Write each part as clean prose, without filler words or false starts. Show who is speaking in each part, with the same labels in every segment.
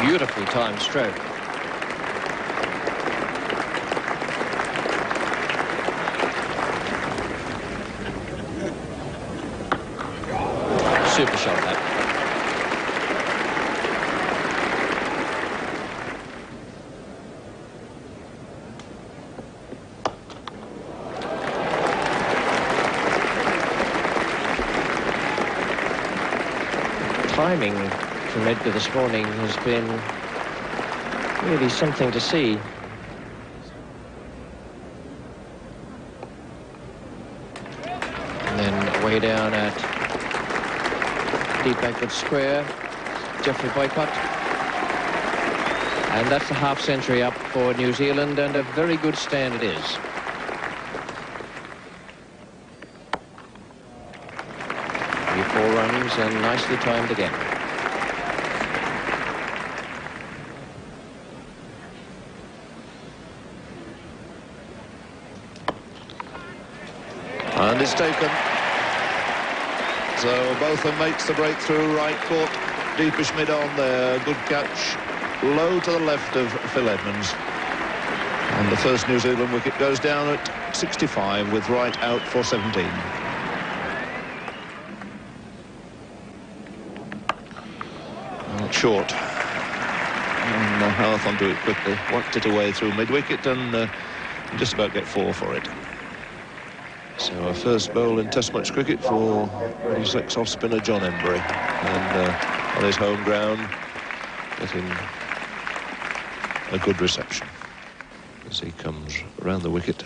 Speaker 1: Beautifully timed stroke. Super shot, that. Timing from Edgar this morning has been really something to see. And then way down at deep backward square, Geoffrey Boycott. And that's a half century up for New Zealand, and a very good stand it is. Four runs and nicely timed again.
Speaker 2: And it's taken. So Botham makes the breakthrough, right court, deepish mid on there, good catch, low to the left of Phil Edmonds. And the first New Zealand wicket goes down at 65 with right out for 17. Short, and Howarth onto it quickly, whacked it away through mid-wicket, and just about get 4 for it. So our first bowl in Test match cricket for his ex-off spinner John Emburey, and on his home ground getting a good reception as he comes around the wicket.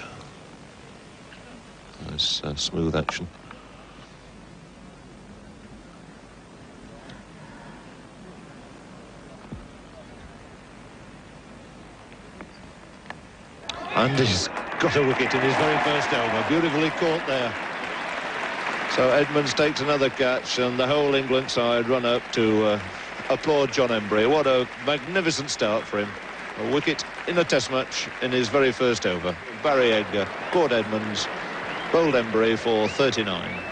Speaker 2: Nice smooth action. And he's got a wicket in his very first over. Beautifully caught there. So Edmonds takes another catch, and the whole England side run up to applaud John Emburey. What a magnificent start for him. A wicket in a Test match in his very first over. Barry Edgar caught Edmonds, bowled Emburey for 39.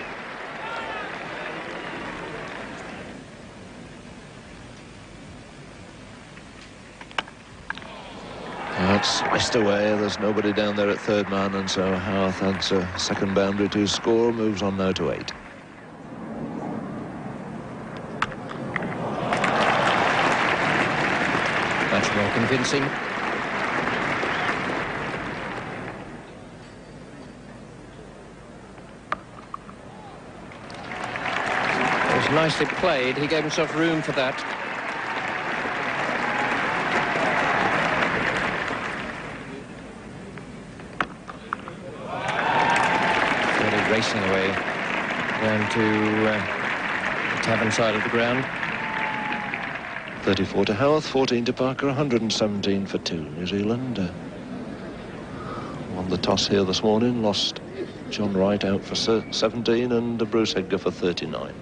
Speaker 2: That's sliced away. There's nobody down there at third man, and so Howarth adds a second boundary to his score, moves on now to 8.
Speaker 1: That's more convincing. It was nicely played. He gave himself room for that. Racing away down to the tavern side of the ground.
Speaker 2: 34 to Howarth, 14 to Parker, 117 for 2. New Zealand won the toss here this morning, lost John Wright out for 17 and Bruce Edgar for 39.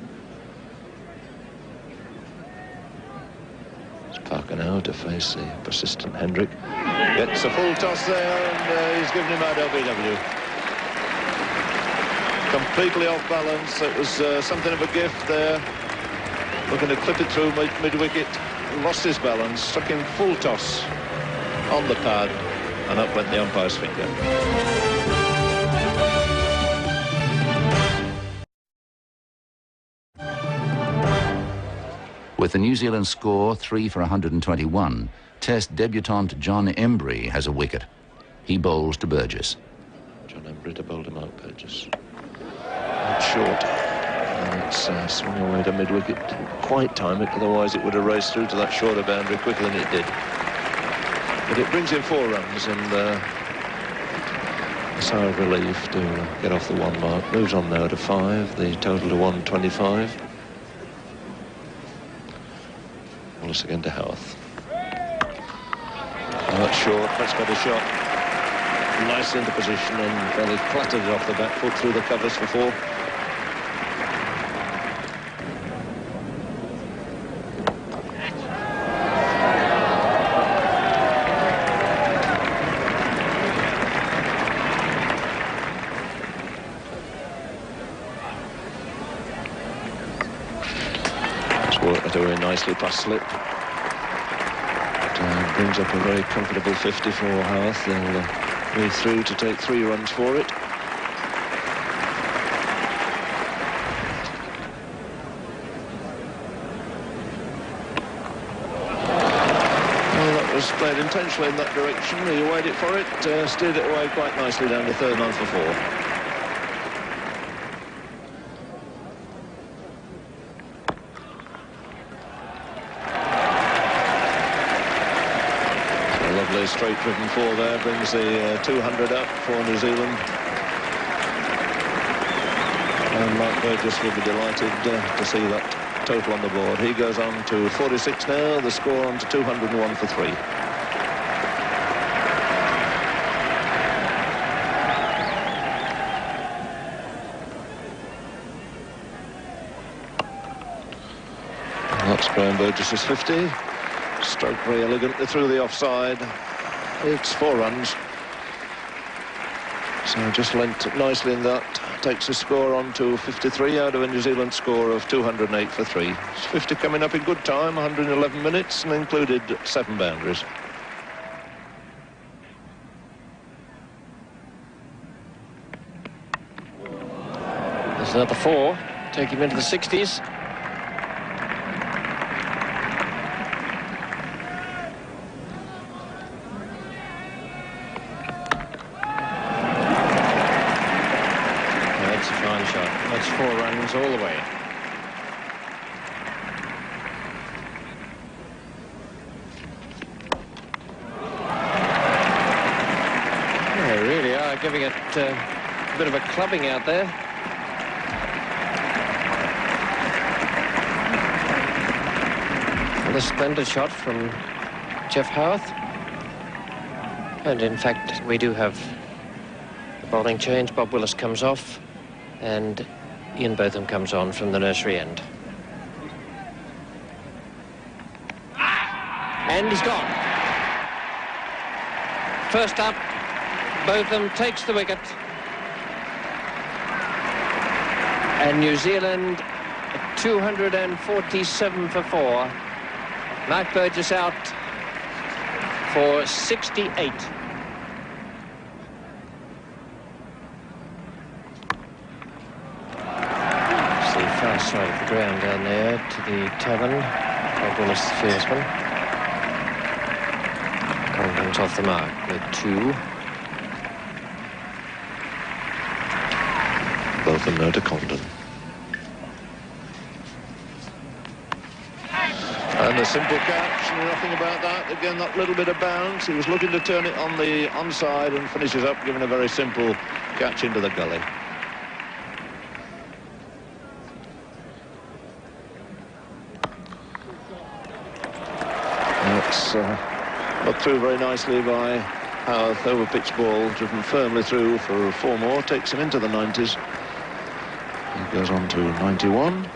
Speaker 2: It's Parker now to face the persistent Hendrick. Gets a full toss there, and he's given him out LBW. Completely off balance. It was something of a gift there. Looking to clip it through mid-wicket. Lost his balance, struck him full toss on the pad, and up went the umpire's finger.
Speaker 3: With the New Zealand score 3 for 121, Test debutant John Emburey has a wicket. He bowls to Burgess.
Speaker 2: John Emburey to bowl him out, Burgess. Short, and it's swung away to mid-wicket. Didn't quite time it, otherwise it would have raced through to that shorter boundary quicker than it did. But it brings in 4 runs, and a sigh of relief to get off the 1 mark. Moves on now to 5, the total to 125. Wallace again to Howarth. Oh, that's short, that's got a shot. Nice into position, and fairly clattered it off the back foot through the covers for 4. That's worked away nicely past slip. Brings up a very comfortable 50 for Howarth. They'll be through to take 3 runs for it. Was played intentionally in that direction. He weighed it for it, steered it away quite nicely down the 3rd line for 4. A lovely straight driven 4 there, brings the 200 up for New Zealand. And Mark Burgess will be delighted to see that total on the board. He goes on to 46 now, the score on to 201 for 3. That's Graham Burgess's 50. Stroked very elegantly through the offside. It's 4 runs. So just lent nicely in that. Takes his score on to 53 out of a New Zealand score of 208 for 3. It's 50 coming up in good time, 111 minutes, and included 7 boundaries.
Speaker 1: There's another 4. Take him into the 60s. That's 4 runs all the way. They really are giving it a bit of a clubbing out there. And a splendid shot from Geoff Howarth. And in fact, we do have the bowling change. Bob Willis comes off, and Ian Botham comes on from the nursery end. And he's gone. First up, Botham takes the wicket. And New Zealand 247 for 4. Mark Burgess out for 68. Side of the ground down there to the tavern. Bob Willis, the fieldsman. Condon's off the mark with 2.
Speaker 2: Both of them now to Condon. And a simple catch, nothing about that. Again, that little bit of bounce. He was looking to turn it on the onside and finishes up giving a very simple catch into the gully. Got through very nicely by Howarth, over pitch ball, driven firmly through for 4 more, takes him into the 90s. He goes on to 91,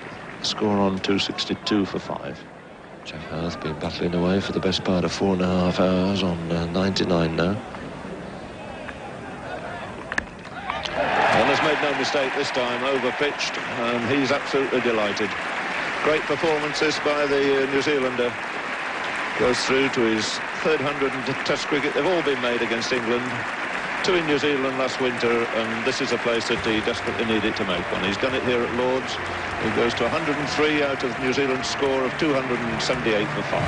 Speaker 2: score on 262 for 5. Geoff Howarth been battling away for the best part of 4.5 hours on 99 now. And has made no mistake this time, over pitched, and he's absolutely delighted. Great performances by the New Zealander. Goes through to his 3rd 100 in Test cricket. They've all been made against England. 2 in New Zealand last winter, and this is a place that he desperately needed to make one. He's done it here at Lord's. He goes to 103 out of New Zealand's score of 278 for 5.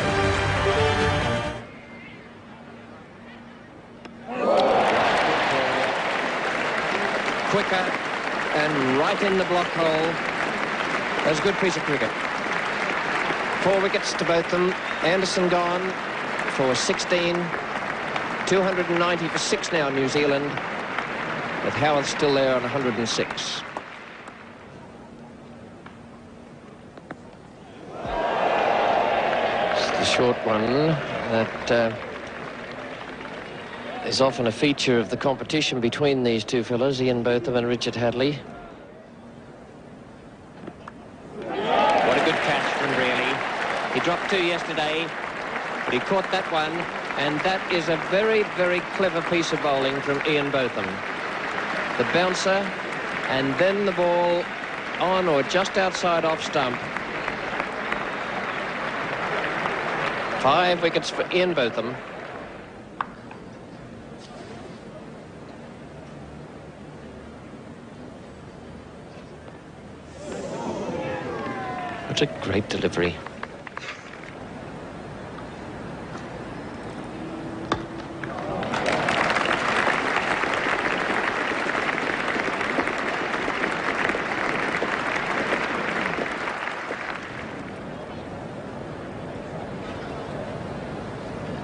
Speaker 1: Quicker and right in the block hole. That's a good piece of cricket. 4 wickets to both them. Anderson gone for 16. 290 for 6 now, New Zealand, with Howarth still there on 106. It's the short one that is often a feature of the competition between these two fellas, Ian Botham and Richard Hadlee. What a good catch from Brearley. He dropped 2 yesterday, but he caught that one, and that is a very, very clever piece of bowling from Ian Botham. The bouncer, and then the ball on or just outside off stump. 5 wickets for Ian Botham. What a great delivery.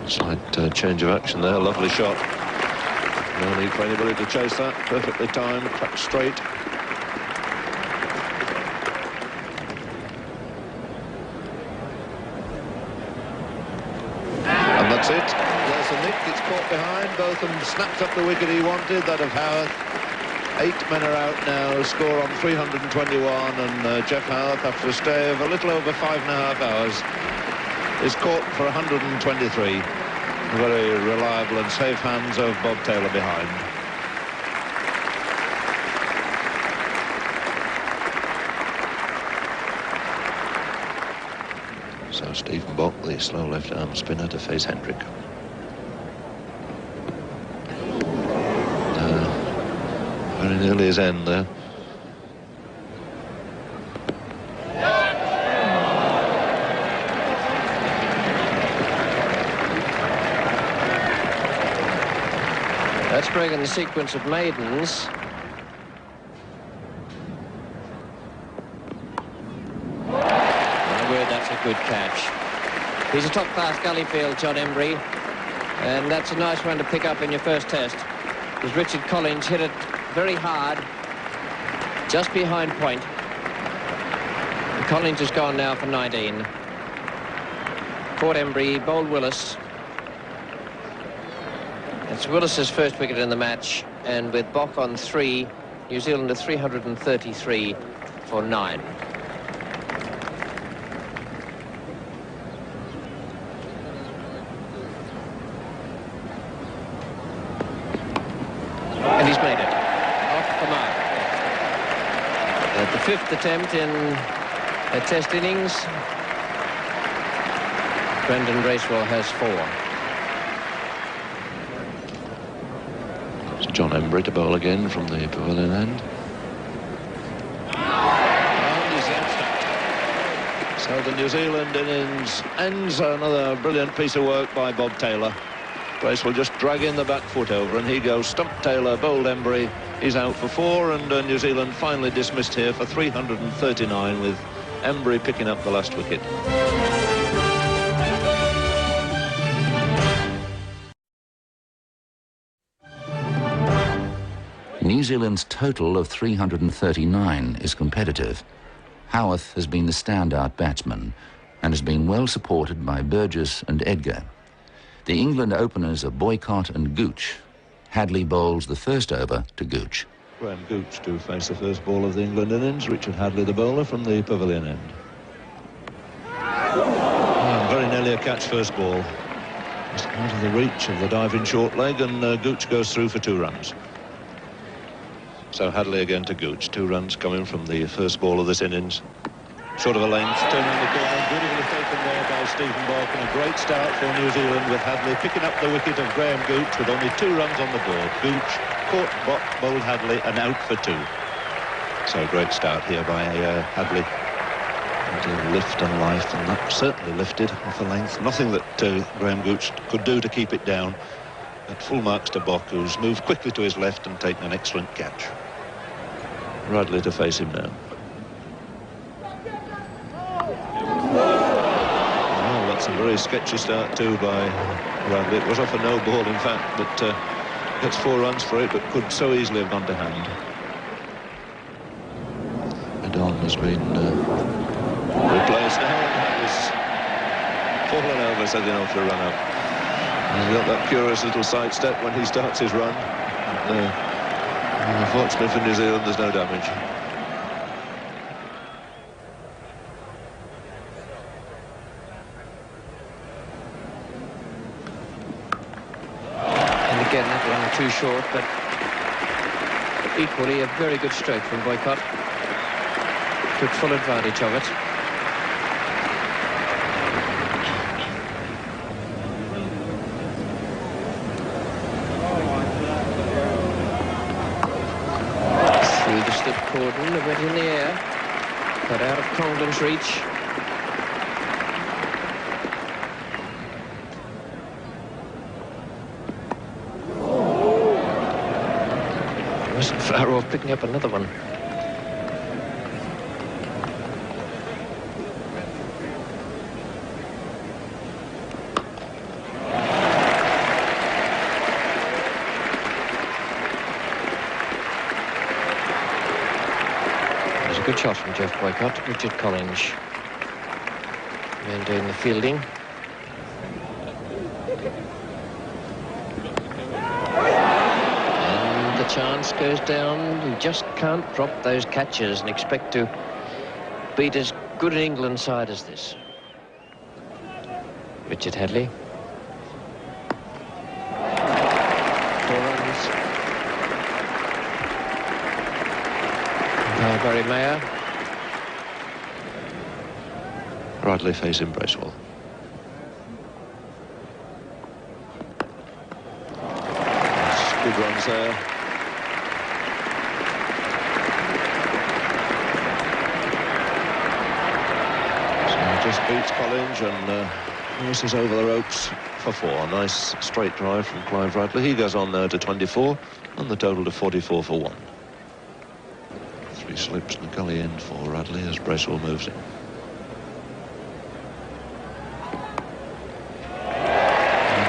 Speaker 2: Slight change of action there, lovely shot. No need for anybody to chase that, perfectly timed, cracked straight. And that's it, there's a nick, it's caught behind, Botham snapped up the wicket he wanted, that of Howarth. 8 men are out now, score on 321, and Geoff Howarth, after a stay of a little over 5.5 hours, is caught for 123. Very reliable and safe hands of Bob Taylor behind. So Stephen Bock, the slow left-arm spinner, to face Hendrick. Very nearly his end there.
Speaker 1: Let's bring in the sequence of maidens. My word, that's a good catch. He's a top-class gully field, John Embry, and that's a nice one to pick up in your first test. Because Richard Collins hit it very hard, just behind point. And Collins has gone now for 19. Caught Embry, bowled Willis. It's Willis's first wicket in the match, and with Bock on 3, New Zealand are 333 for 9. And he's made it. Off the mark. At the 5th attempt in a test innings, Brendan Bracewell has 4.
Speaker 2: John Embry to bowl again from the pavilion end. And he's out. So the New Zealand innings ends. Another brilliant piece of work by Bob Taylor. Bracewell just drag in the back foot over, and he goes stump Taylor, bowled Embry. He's out for 4, and New Zealand finally dismissed here for 339, with Embry picking up the last wicket.
Speaker 3: New Zealand's total of 339 is competitive. Howarth has been the standout batsman and has been well supported by Burgess and Edgar. The England openers are Boycott and Gooch. Hadley bowls the first over to Gooch.
Speaker 2: Graham Gooch to face the first ball of the England innings. Richard Hadley, the bowler, from the pavilion end. Very nearly a catch first ball. Just out of the reach of the diving short leg, and Gooch goes through for 2 runs. So Hadley again to Gooch. 2 runs coming from the first ball of this innings. Short of a length, turn around the corner, beautifully taken there by Stephen Bock, and a great start for New Zealand, with Hadley picking up the wicket of Graham Gooch with only 2 runs on the board. Gooch caught Bock, bowled Hadley, and out for 2. So a great start here by Hadley. And lift and life, and that certainly lifted off a length. Nothing that Graham Gooch could do to keep it down. At full marks to Bock, who's moved quickly to his left and taken an excellent catch. Radley to face him now. Oh, that's a very sketchy start too by Radley. It was off a no ball, in fact, but gets 4 runs for it, but could so easily have gone to hand. Adon has been replaced now, and has fallen over, setting off to run up. He's got that curious little side step when he starts his run. Unfortunately for New Zealand, there's no damage.
Speaker 1: And again, that one too short, but equally a very good stroke from Boycott. Took full advantage of it. good cordon. It went in the air, but out of Congdon's reach. He wasn't far off picking up another one. Good shot from Geoff Boycott. Richard Collins, man doing the fielding. And the chance goes down. You just can't drop those catches and expect to beat as good an England side as this. Richard Hadlee. 4 runs. Barry Mayer.
Speaker 2: Bradley facing Bracewell. Good runs there. So just beats Collins and races over the ropes for 4. Nice straight drive from Clive Radley. He goes on now to 24 and the total to 44 for 1. 3 slips and a gully in for Radley as Bracewell moves in.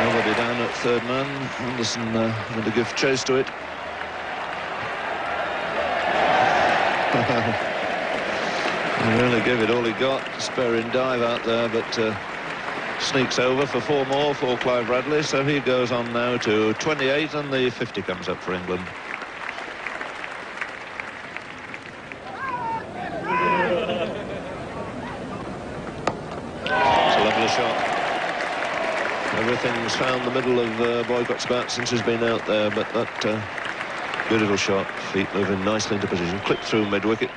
Speaker 2: Nobody down at third man. Anderson having to give chase to it. He really gave it all he got. Sparing dive out there, but sneaks over for 4 more for Clive Radley. So he goes on now to 28 and the 50 comes up for England. Everything's found the middle of Boycott's bat since he's been out there, but that good little shot, feet moving nicely into position, clipped through mid-wicket.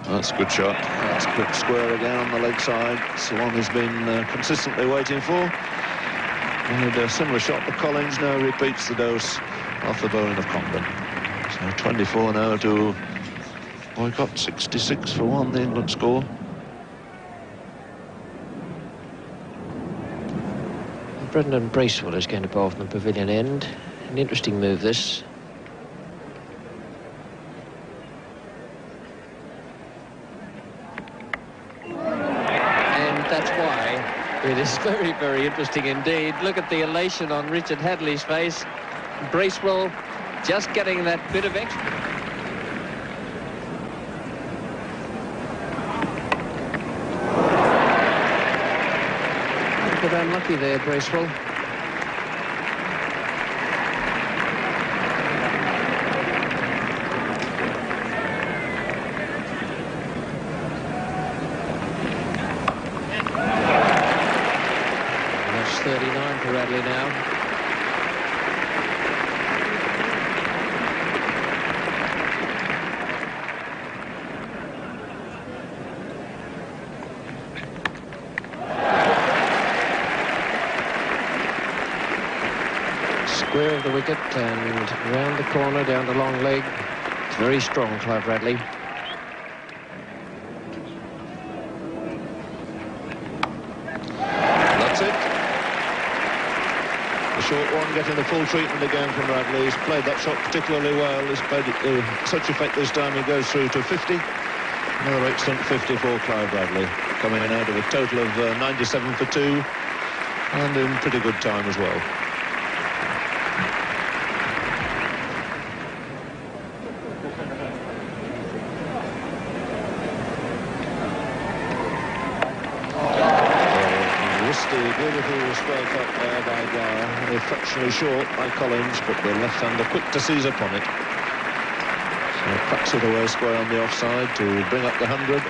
Speaker 2: That's a good shot. That's clipped square again on the leg side. It's the one he's been consistently waiting for. And a similar shot to Collins now repeats the dose off the bowling of Congdon. So 24 now to Boycott, 66 for 1, the England score.
Speaker 1: Brendan Bracewell is going to bowl from the pavilion end. An interesting move, this. And that's why it is very, very interesting indeed. Look at the elation on Richard Hadlee's face. Bracewell just getting that bit of extra. A bit unlucky there, Bracewell. And that's 39 for Radley now. Square of the wicket and round the corner down the long leg. It's very strong, Clive Radley.
Speaker 2: That's it. The short one getting the full treatment again from Radley. He's played that shot particularly well. He's played it such effect this time he goes through to 50. Another excellent 50 for Clive Radley. Coming in out of a total of 97 for 2 and in pretty good time as well. Beautiful square cut there by Gower, fractionally short by Collins, but the left-hander quick to seize upon it. So cracks it away square on the offside to bring up the 100.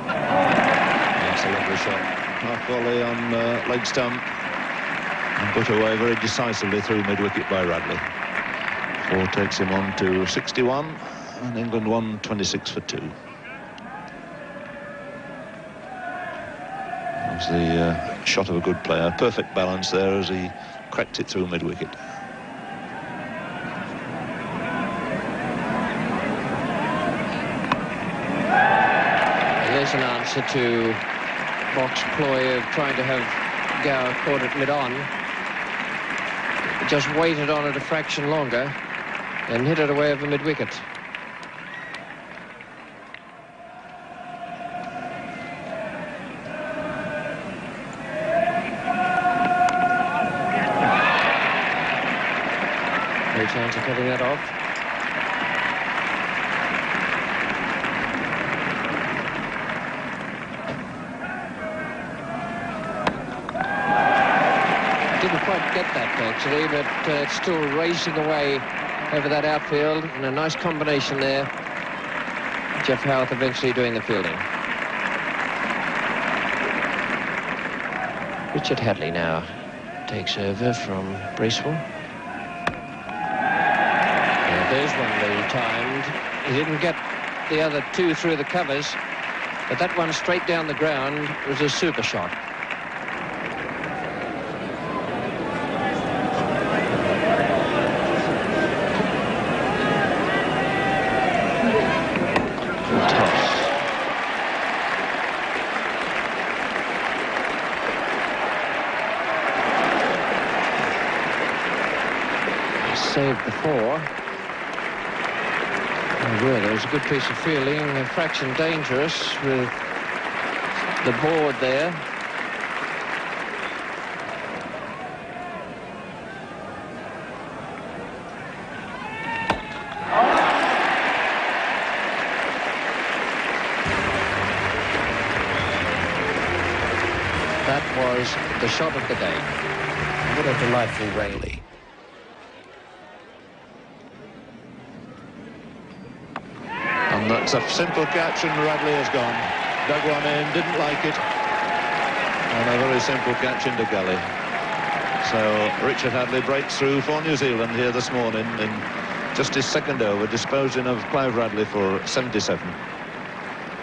Speaker 2: That's a lovely shot. Half volley on leg stump and put away very decisively through mid-wicket by Radley. 4 takes him on to 61. and England won 26 for 2. That was the shot of a good player. Perfect balance there as he cracked it through mid-wicket.
Speaker 1: There's an answer to Box's ploy of trying to have Gower caught it mid-on. Just waited on it a fraction longer and hit it away over mid-wicket. No chance of cutting that off. Didn't quite get that actually, but it's still racing away over that outfield, and a nice combination there. Geoff Howarth eventually doing the fielding. Richard Hadlee now takes over from Bracewell. Yeah, there's one Lee timed. He didn't get the other two through the covers, but that one straight down the ground was a super shot. Saved the 4. Oh, well, there was a good piece of fielding, a fraction dangerous with the board there. That was the shot of the day. What a delightful rally.
Speaker 2: And that's a simple catch, and Radley has gone. Dug one in, didn't like it. And a very simple catch into gully. So Richard Hadlee breaks through for New Zealand here this morning in just his second over, disposing of Clive Radley for 77.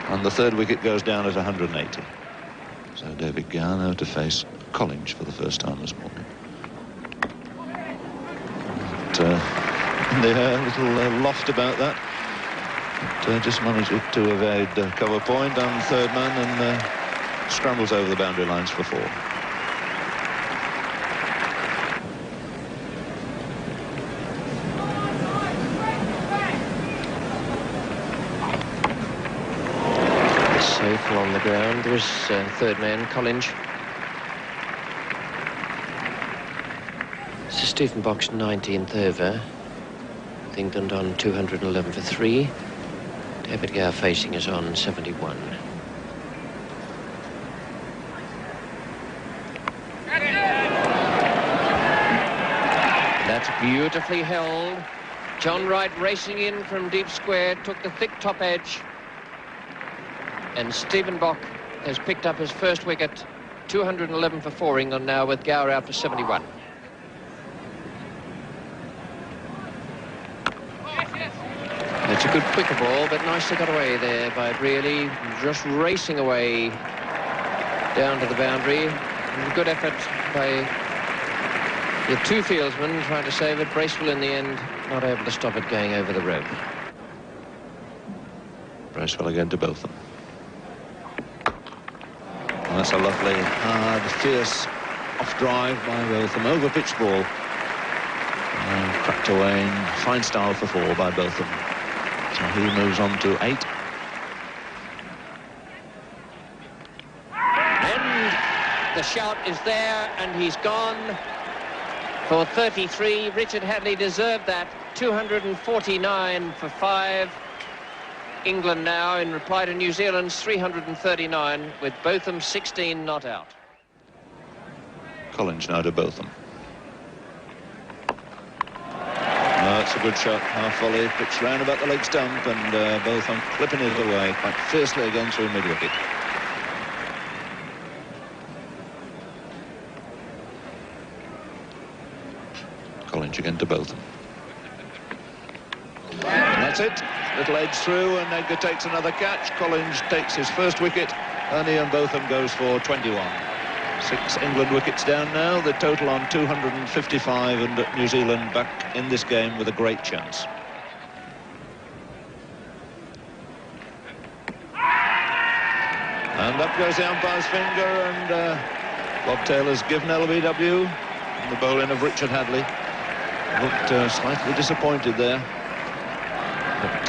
Speaker 2: And the third wicket goes down at 180. So David Gower now to face Collinge for the first time this morning. But, a little loft about that. But, just managed to evade cover point and third man, and scrambles over the boundary lines for 4.
Speaker 1: Safe along the ground. There was third man, Collinge. This is Stephen Box, 19th over. England on 211 for 3. David Gower facing us on 71. That's beautifully held. John Wright racing in from deep square, took the thick top edge. And Stephen Bock has picked up his first wicket. 211 for 4 England now, with Gower out for 71. It's a good quicker ball, but nicely got away there by Brearley, just racing away down to the boundary. And good effort by the 2 fieldsmen trying to save it. Bracewell in the end not able to stop it going over the rope.
Speaker 2: Bracewell again to Botham. And that's a lovely, hard, fierce off drive by Botham. Over pitch ball. Cracked away in fine style for 4 by Botham. So he moves on to 8.
Speaker 1: And the shout is there, and he's gone for 33. Richard Hadlee deserved that. 249 for 5. England now in reply to New Zealand's 339, with Botham 16 not out.
Speaker 2: Collinge now to Botham. That's a good shot, half volley, pitched round about the leg stump, and Botham clipping it away quite fiercely again through mid-wicket. Collinge again to Botham. And That's it. Little edge through, and Edgar takes another catch. Collins takes his first wicket, and Ian Botham goes for 21. 6 England wickets down now. The total on 255, and New Zealand back in this game with a great chance. And up goes the umpire's finger, and Bob Taylor's given LBW. And the bowling of Richard Hadley. Looked slightly disappointed there. But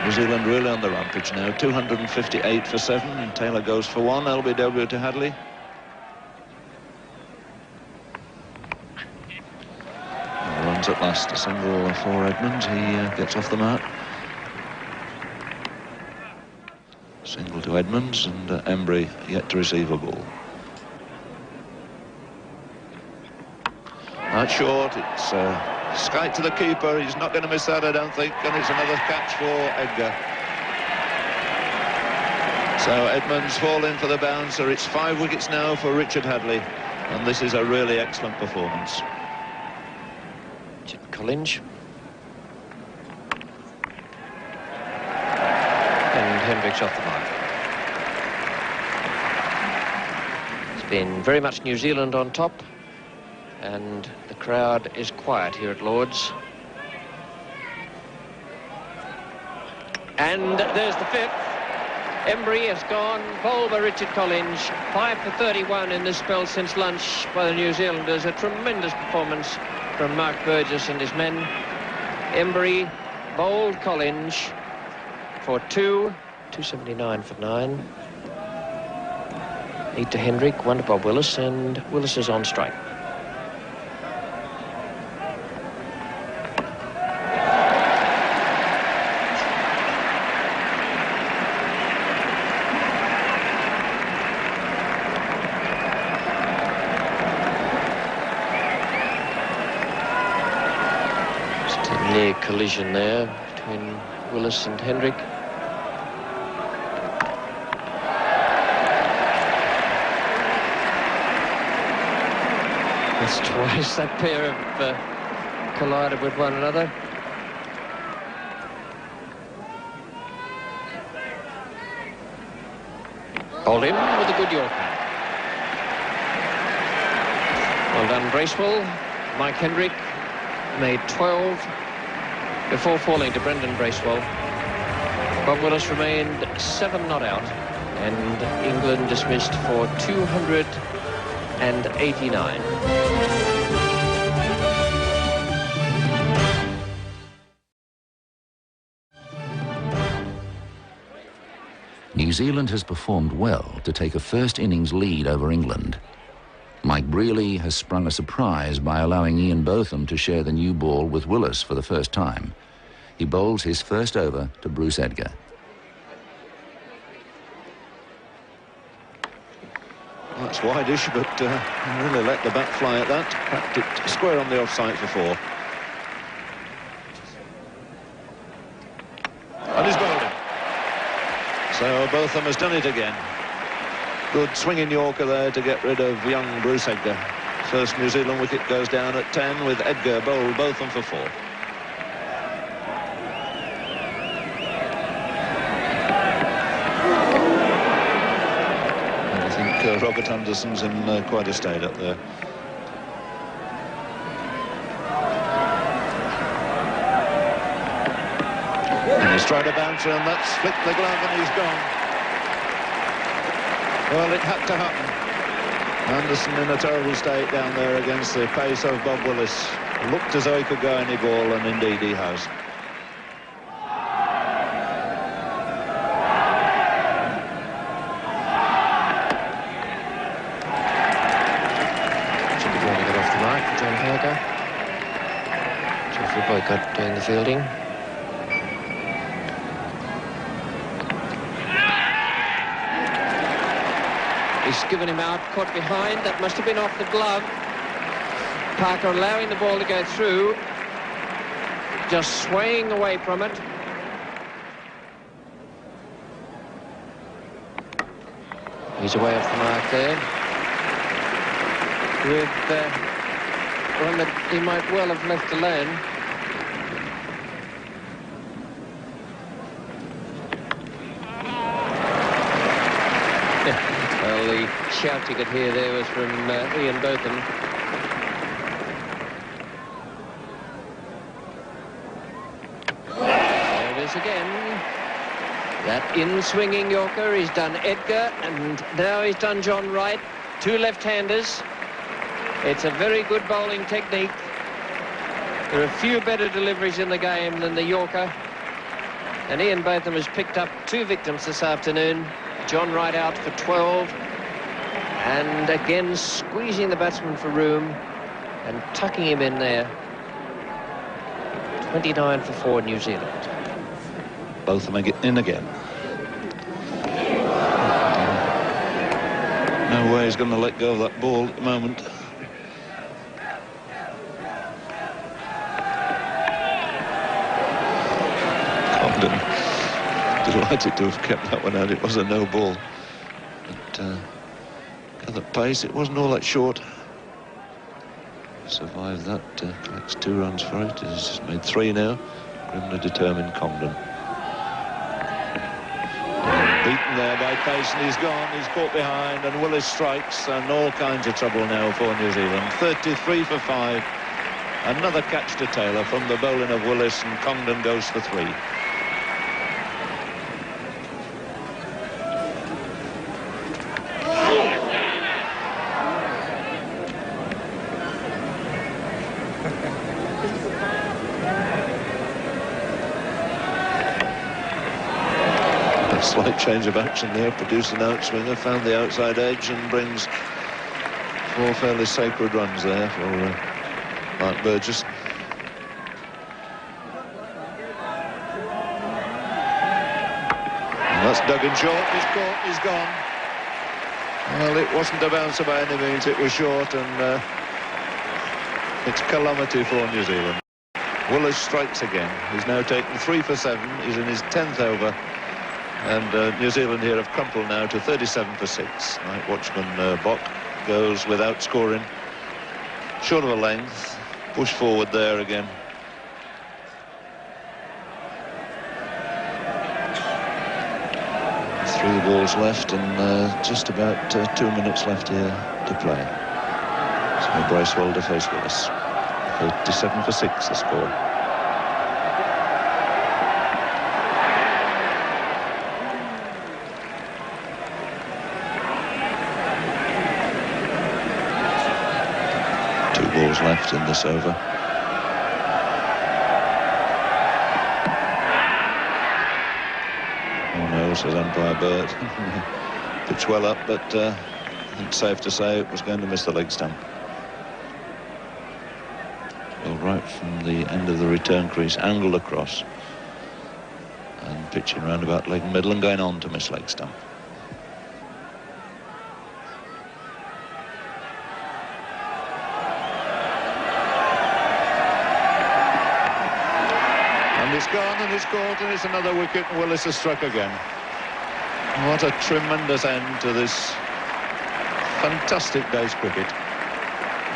Speaker 2: New Zealand really on the rampage now. 258 for 7, and Taylor goes for 1. LBW to Hadley. And runs at last. A single for Edmonds. He gets off the mark. Single to Edmonds, and Embry yet to receive a ball. Not short. It's skite to the keeper. He's not going to miss that, I don't think. And it's another catch for Edgar. So Edmonds falling for the bouncer. It's 5 wickets now for Richard Hadley, and this is a really excellent performance.
Speaker 1: Collins. And Hendricks off the mark. It's been very much New Zealand on top, and the crowd is quiet here at Lord's. And there's the 5th. Embry has gone, bowled by Richard Collins. 5 for 31 in this spell since lunch by the New Zealanders. A tremendous performance from Mark Burgess and his men. Embry bowled Collins for 2, 279 for 9. 8 to Hendrick, 1 to Bob Willis, and Willis is on strike. Just a near collision there between Willis and Hendrick. That's twice that pair have collided with one another. Bowled him with a good Yorker. Well done, Bracewell. Mike Hendrick made 12 before falling to Brendan Bracewell. Bob Willis remained 7 not out, and England dismissed for 289.
Speaker 3: New Zealand has performed well to take a first innings lead over England. Mike Brealey has sprung a surprise by allowing Ian Botham to share the new ball with Willis for the first time. He bowls his first over to Bruce Edgar.
Speaker 2: That's wide-ish, but really let the bat fly at that. Packed it square on the offside for 4. And he's bowled him. So Botham has done it again. Good swinging Yorker there to get rid of young Bruce Edgar. First New Zealand wicket goes down at 10 with Edgar bowled Botham for 4. And I think Robert Anderson's in quite a state up there. And he's tried a bouncer, and that's flicked the glove, and he's gone. Well, it had to happen. Anderson in a terrible state down there against the pace of Bob Willis. Looked as though he could go any ball, and indeed he has.
Speaker 1: Should be going to get off the mark for John Parker. Geoffrey Boycott doing the fielding. He's given him out, caught behind. That must have been off the glove. Parker allowing the ball to go through. Just swaying away from it. He's away off the mark there. With one that he might well have left alone. shout you could hear there was from Ian Botham. There it is again. That in-swinging Yorker. He's done Edgar, and now he's done John Wright. Two left-handers. It's a very good bowling technique. There are a few better deliveries in the game than the Yorker. And Ian Botham has picked up two victims this afternoon. John Wright out for 12. And again squeezing the batsman for room and tucking him in there. 29 for 4 New Zealand.
Speaker 2: Both of them in again. No way he's going to let go of that ball at the moment. Congdon delighted to have kept that one out. It was a no ball. But at that pace, it wasn't all that short. Survived that, collects 2 runs for it. He's made 3 now. Grimly determined Congdon. Beaten there by pace, and he's gone. He's caught behind, and Willis strikes, and all kinds of trouble now for New Zealand. 33 for 5. Another catch to Taylor from the bowling of Willis, and Congdon goes for 3. Slight change of action there, produced an outswinger, found the outside edge, and brings 4 fairly sacred runs there for Mark Burgess. And that's dug in short. He's caught, he's gone. Well, it wasn't a bouncer by any means, it was short, and it's calamity for New Zealand. Willis strikes again. He's now taken 3 for 7. He's in his 10th over. And New Zealand here have crumpled now to 37 for 6. Night watchman Bock goes without scoring. Short of a length. Push forward there again. Three balls left, and just about 2 minutes left here to play. So Bracewell to face Willis. 37 for 6 the score. Balls left in this over. Oh no, says umpire Burt. Pitched well up, but I think it's safe to say it was going to miss the leg stump. Well, right from the end of the return crease, angled across, and pitching round about leg middle and going on to miss leg stump. It's gone, and it's caught, and it's another wicket, and Willis has struck again. What a tremendous end to this fantastic day's cricket.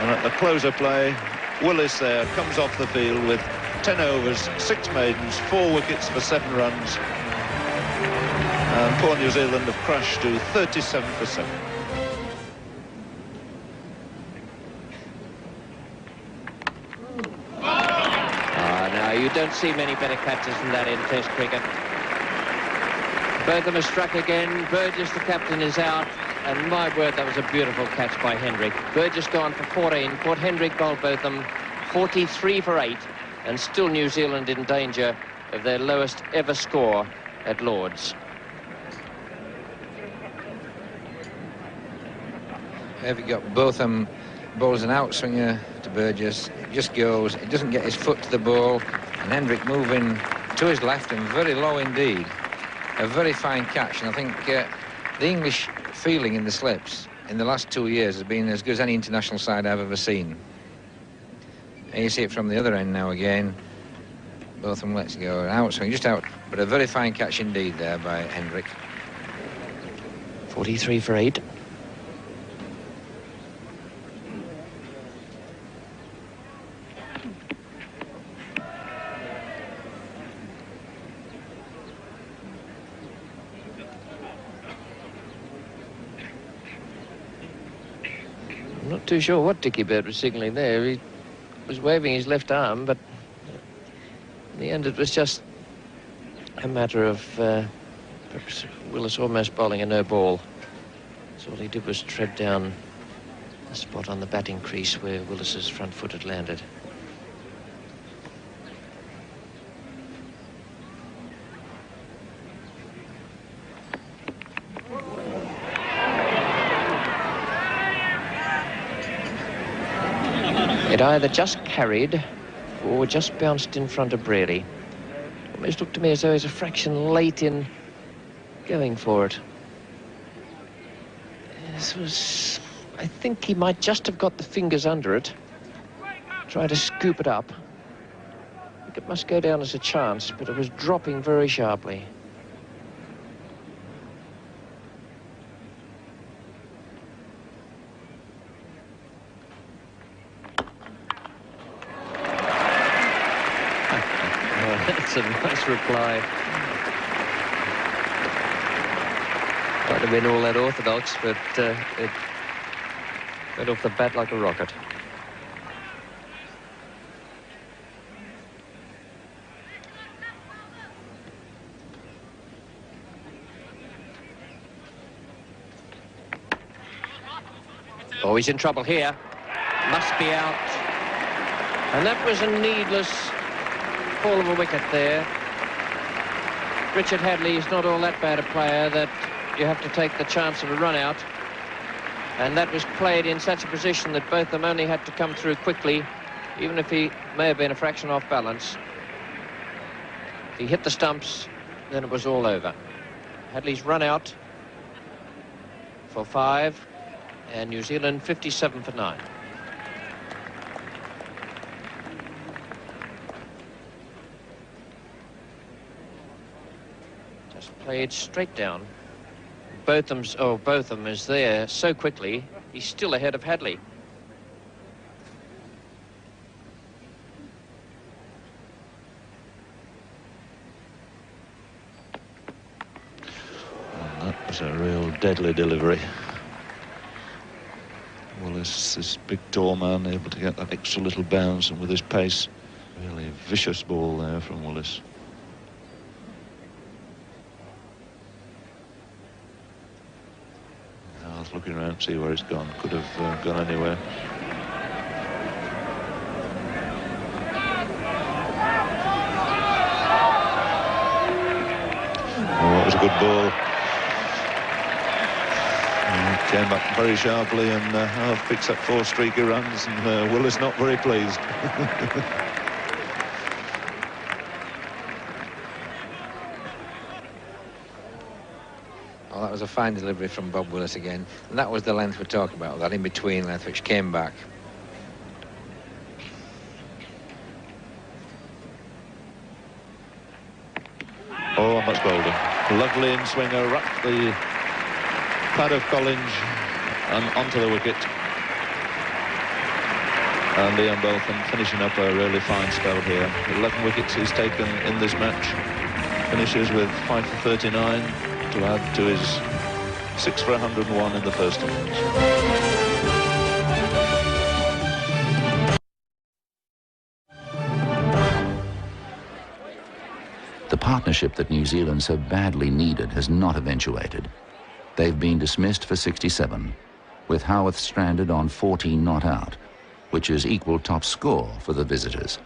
Speaker 2: And at the close of play, Willis there comes off the field with 10 overs, 6 maidens, 4 wickets for 7 runs. And poor New Zealand have crashed to 37 for 7.
Speaker 1: You don't see many better catches than that in Test cricket. Both of them have struck again. Burgess, the captain, is out. And my word, that was a beautiful catch by Hendrick. Burgess gone for 14. Caught Hendrick bowled both of them 43 for 8. And still New Zealand in danger of their lowest ever score at Lord's.
Speaker 4: Have you got Botham bowls an outswinger to Burgess? It just goes. It doesn't get his foot to the ball. And Hendrick moving to his left and very low indeed. A very fine catch. And I think the English feeling in the slips in the last 2 years has been as good as any international side I've ever seen. And you see it from the other end now again. Both of them lets go. An outswing, just out. But a very fine catch indeed there by Hendrick.
Speaker 1: 43 for 8. not too sure what Dickie Bird was signalling there. He was waving his left arm, but in the end it was just a matter of perhaps Willis almost bowling a no ball. So all he did was tread down the spot on the batting crease where Willis's front foot had landed. It either just carried or just bounced in front of Brearley. Almost looked to me as though he's a fraction late in going for it. This was... I think he might just have got the fingers under it. Try to scoop it up. I think it must go down as a chance, but it was dropping very sharply. That's a nice reply. Might have been all that orthodox, but it went off the bat like a rocket. Oh, he's in trouble here. Must be out. And that was a needless fall of a wicket there. Richard Hadlee is not all that bad a player that you have to take the chance of a run out. And that was played in such a position that both of them only had to come through quickly, even if he may have been a fraction off balance. If he hit the stumps, then it was all over. Hadlee's run out for 5, and New Zealand 57 for 9. Just played straight down. Both of them is there so quickly, he's still ahead of Hadlee.
Speaker 2: And that was a real deadly delivery. Willis, this big tall man, able to get that extra little bounce, and with his pace, really vicious ball there from Willis. Looking around to see where it's gone. Could have gone anywhere. Oh, that was a good ball. Came back very sharply, and Howth picks up 4 streaky runs, and Willis not very pleased.
Speaker 4: Oh, that was a fine delivery from Bob Willis again. And that was the length we're talking about, that in-between length which came back.
Speaker 2: Oh, and that's Bolden. Lovely in-swinger, wrapped the pad of Collins and onto the wicket. And Ian Botham finishing up a really fine spell here. 11 wickets he's taken in this match. Finishes with 5 for 39. To add to his 6 for 101 in the first innings.
Speaker 3: The partnership that New Zealand so badly needed has not eventuated. They've been dismissed for 67, with Howth stranded on 14 not out, which is equal top score for the visitors.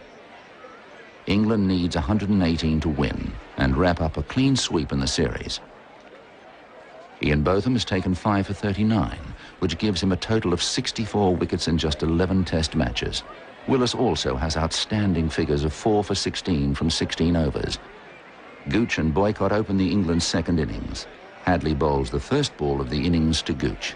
Speaker 3: England needs 118 to win and wrap up a clean sweep in the series. Ian Botham has taken 5 for 39, which gives him a total of 64 wickets in just 11 test matches. Willis also has outstanding figures of 4 for 16 from 16 overs. Gooch and Boycott open the England's second innings. Hadlee bowls the first ball of the innings to Gooch.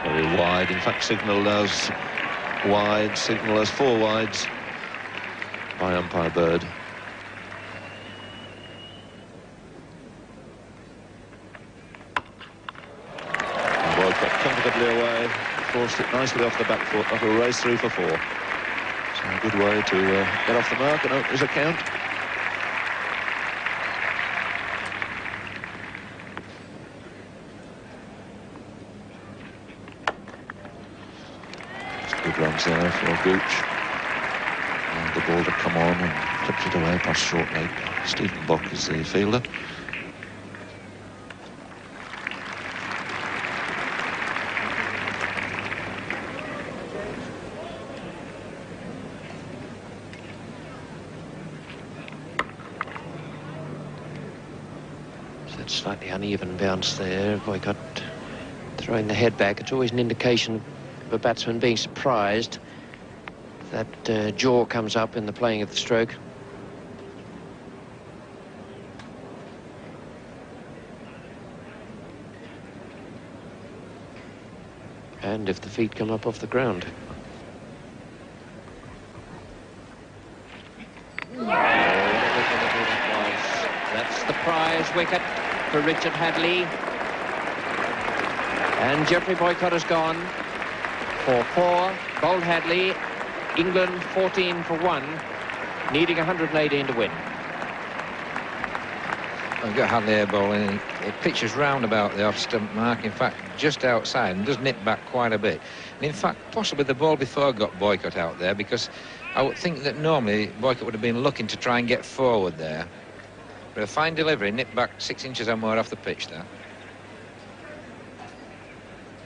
Speaker 2: Very wide, in fact signalled as wide, signal as 4 wides by umpire Bird. And Boycott comfortably away, forced it nicely off the back foot, off a race through for 4. So a good way to get off the mark and open his account. challenge there for Gooch. And the ball to come on and tips it away past short leg. Stephen Bock is the fielder.
Speaker 1: Slightly uneven bounce there. Boycott throwing the head back. It's always an indication of a batsman being surprised that jaw comes up in the playing of the stroke. And if the feet come up off the ground. That's the prize wicket for Richard Hadlee. And Geoffrey Boycott has gone for 4. Bowled Hadlee. England 14 for 1, needing 118 to win.
Speaker 4: I've got Hadlee air bowling. It pitches round about the off-stump mark, in fact, just outside, and does nip back quite a bit. And in fact, possibly the ball before got Boycott out there, because I would think that normally Boycott would have been looking to try and get forward there. But a fine delivery, nipped back 6 inches or more off the pitch there.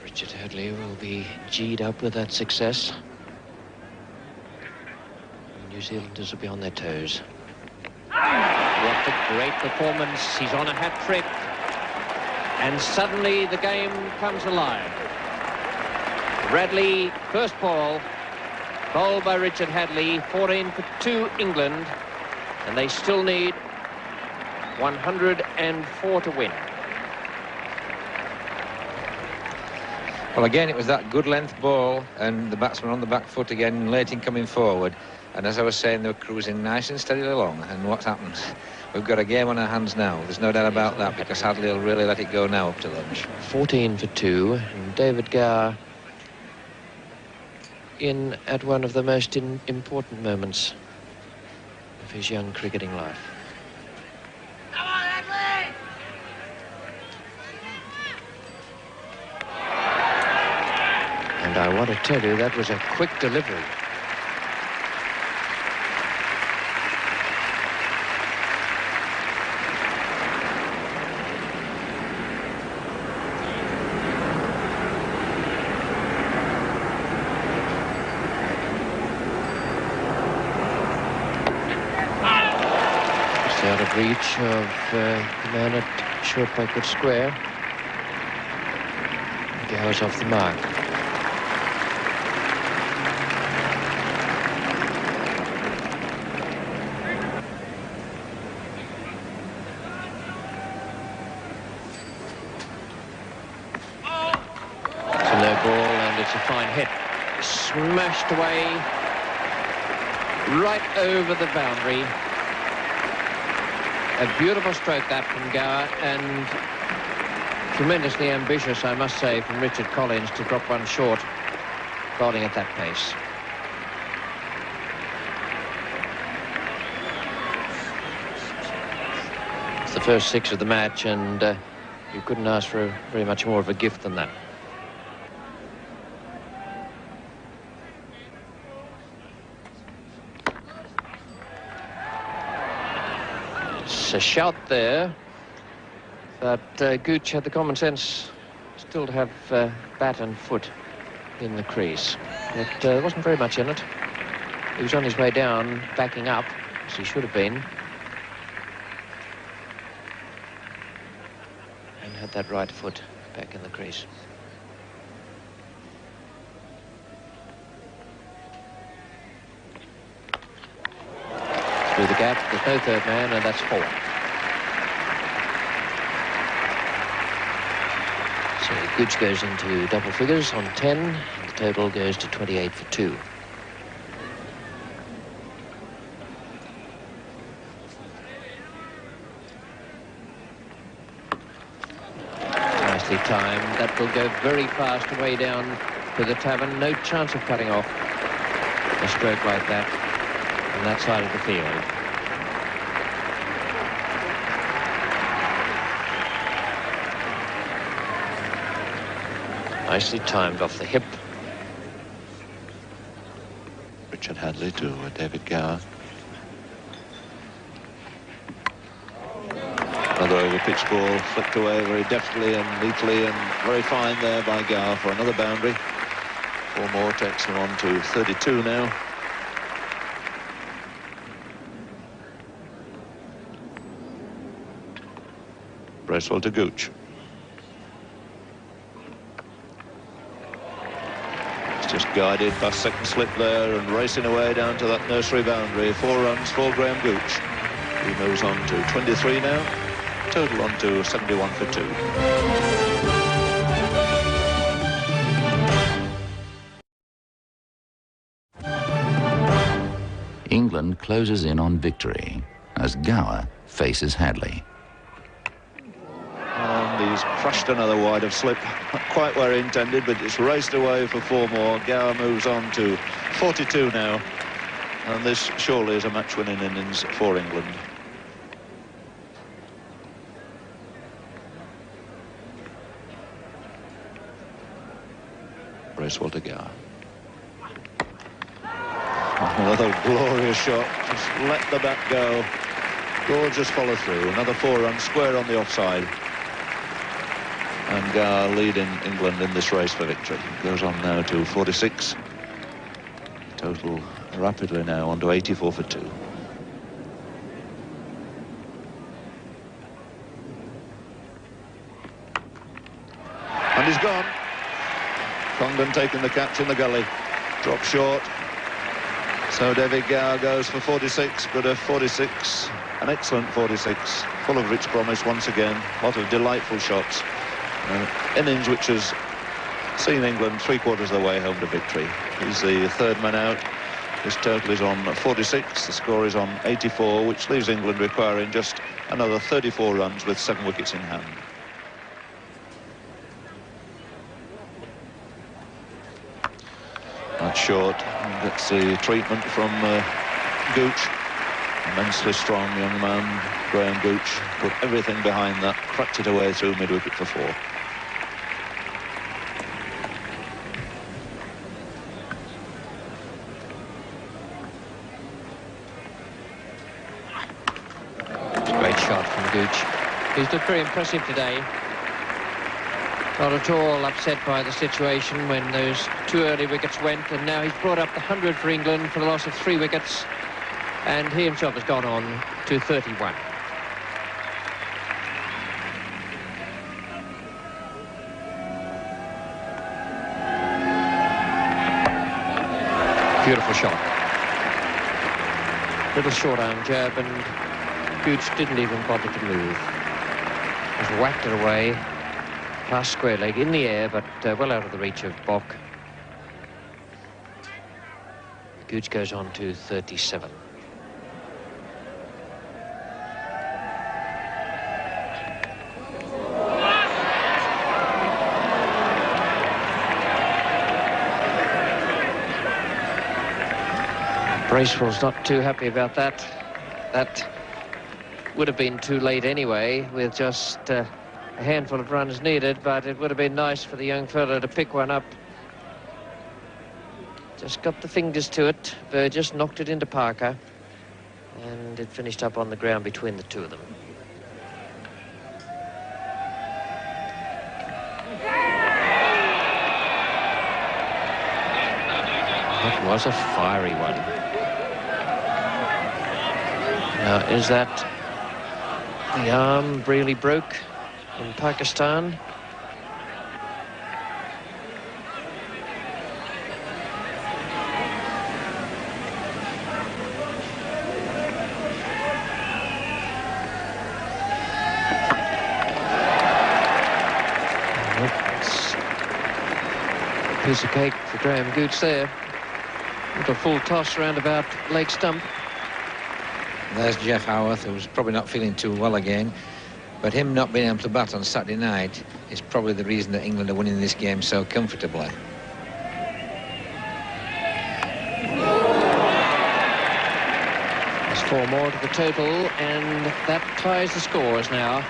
Speaker 1: Richard Hadlee will be G'd up with that success. New Zealanders will be on their toes. What a great performance. He's on a hat-trick. And suddenly the game comes alive. Radley, first ball, bowled by Richard Hadlee, 14 for 2 England. And they still need 104 to win.
Speaker 4: Well, again, it was that good length ball, and the batsman on the back foot again, late in coming forward. And as I was saying, they were cruising nice and steadily along. And what's happened? We've got a game on our hands now. There's no doubt about that, because Hadlee will really let it go now up to lunch.
Speaker 1: 14 for 2. And David Gower in at one of the most important moments of his young cricketing life.
Speaker 5: Come on, Hadlee!
Speaker 1: And I want to tell you, that was a quick delivery. Out of reach of the man at short backward square. Goes off the mark. It's a low ball and it's a fine hit. Smashed away right over the boundary. A beautiful stroke that from Gower, and tremendously ambitious, I must say, from Richard Collins to drop one short, bowling at that pace. It's the first 6 of the match, and you couldn't ask for very much more of a gift than that. A shout there, but Gooch had the common sense still to have bat and foot in the crease. But there wasn't very much in it. He was on his way down, backing up, as he should have been. And had that right foot back in the crease. Through the gap, there's no third man, and that's 4. So Gooch goes into double figures on 10, and the total goes to 28 for 2. Nicely timed. That will go very fast away down to the tavern. No chance of cutting off a stroke like that on that side of the field. Nicely timed off the hip.
Speaker 2: Richard Hadley to David Gower. Another over-pitch ball, flicked away very deftly and neatly, and very fine there by Gower for another boundary. 4 more takes him on to 32 now. Bracewell to Gooch. He's just guided past second slip there and racing away down to that nursery boundary. 4 runs for Graham Gooch. He moves on to 23 now. Total on to 71 for 2.
Speaker 3: England closes in on victory as Gower faces Hadley.
Speaker 2: And he's crushed another wide of slip. Not quite where he intended, but it's raced away for 4 more. Gower moves on to 42 now. And this surely is a match-winning innings for England. Bracewell to Gower. Another glorious shot. Just let the bat go. Gorgeous follow through. Another 4 runs square on the offside. And Gower leading England in this race for victory. Goes on now to 46. Total rapidly now on to 84 for 2. And he's gone. Congdon taking the catch in the gully. Drop short. So David Gower goes for 46, but a 46, an excellent 46, full of rich promise once again. A lot of delightful shots. Innings which has seen England 3/4 of the way home to victory. He's the 3rd man out. His total is on 46. The score is on 84, which leaves England requiring just another 34 runs with 7 wickets in hand. That's short. That's the treatment from Gooch. Immensely strong young man, Graham Gooch. Put everything behind that, cracked it away through mid-wicket for 4.
Speaker 1: Great shot from Gooch. He's looked very impressive today. Not at all upset by the situation when those 2 early wickets went, and now he's brought up the 100 for England for the loss of 3 wickets, and he himself has gone on to 31. Beautiful shot. Little short arm jab, and Gooch didn't even bother to move. Just whacked it away. Past square leg in the air, but well out of the reach of Bock. Gooch goes on to 37. Bracewell's not too happy about that. That would have been too late anyway, with just a handful of runs needed, but it would have been nice for the young fellow to pick one up. Just got the fingers to it. Burgess knocked it into Parker, and it finished up on the ground between the 2 of them. That was a fiery one. Now, is that the arm really broke in Pakistan? That's a piece of cake for Graham Gooch there. With a full toss round about leg stump.
Speaker 4: There's Jeff Howarth, who's probably not feeling too well again. But him not being able to bat on Saturday night is probably the reason that England are winning this game so comfortably.
Speaker 1: There's 4 more to the total, and that ties the scores now.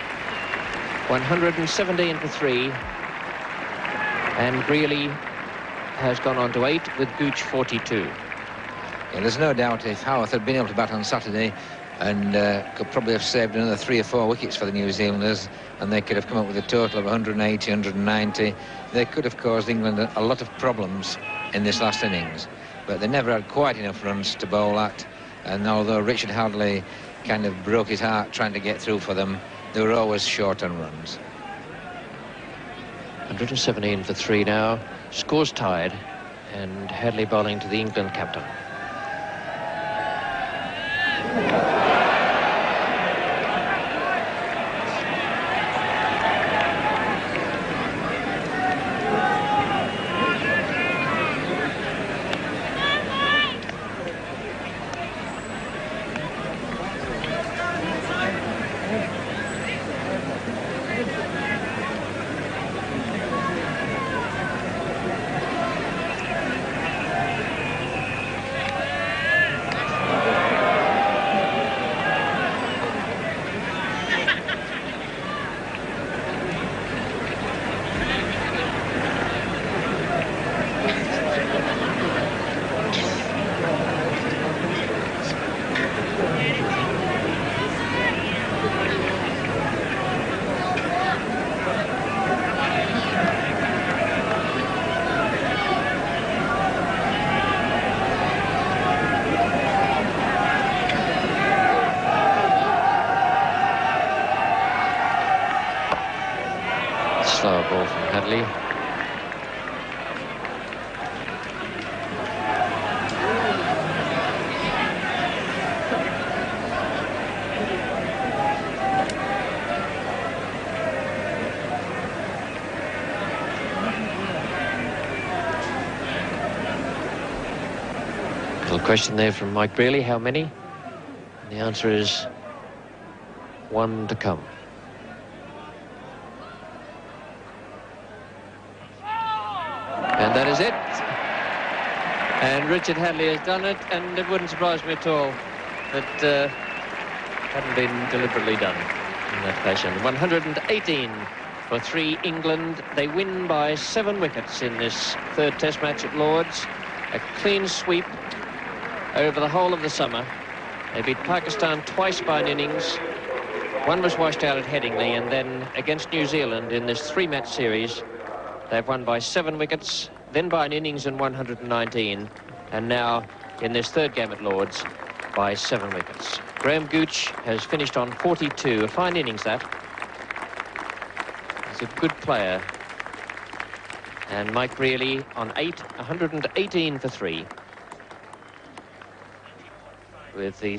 Speaker 1: 117 for 3. And Greeley has gone on to 8 with Gooch 42.
Speaker 4: Yeah, there's no doubt if Howarth had been able to bat on Saturday and could probably have saved another 3 or 4 wickets for the New Zealanders, and they could have come up with a total of 180, 190. They could have caused England a lot of problems in this last innings, but they never had quite enough runs to bowl at. And although Richard Hadlee kind of broke his heart trying to get through for them, they were always short on runs.
Speaker 1: 117 for 3 now. Scores tied, and Hadlee bowling to the England captain. Slower ball from Hadlee. Little question there from Mike Brearley, how many? And the answer is 1 to come. And that is it. And Richard Hadlee has done it, and it wouldn't surprise me at all that hadn't been deliberately done in that fashion. 118 for 3 England. They win by 7 wickets in this 3rd Test match at Lord's. A clean sweep over the whole of the summer. They beat Pakistan twice by an innings. One was washed out at Headingley, and then against New Zealand in this 3-match series, they've won by 7 wickets, then by an innings in 119, and now in this 3rd game at Lord's by 7 wickets. Graham Gooch has finished on 42, a fine innings that. He's a good player. And Mike Brearley on 8, 118 for 3. With the 3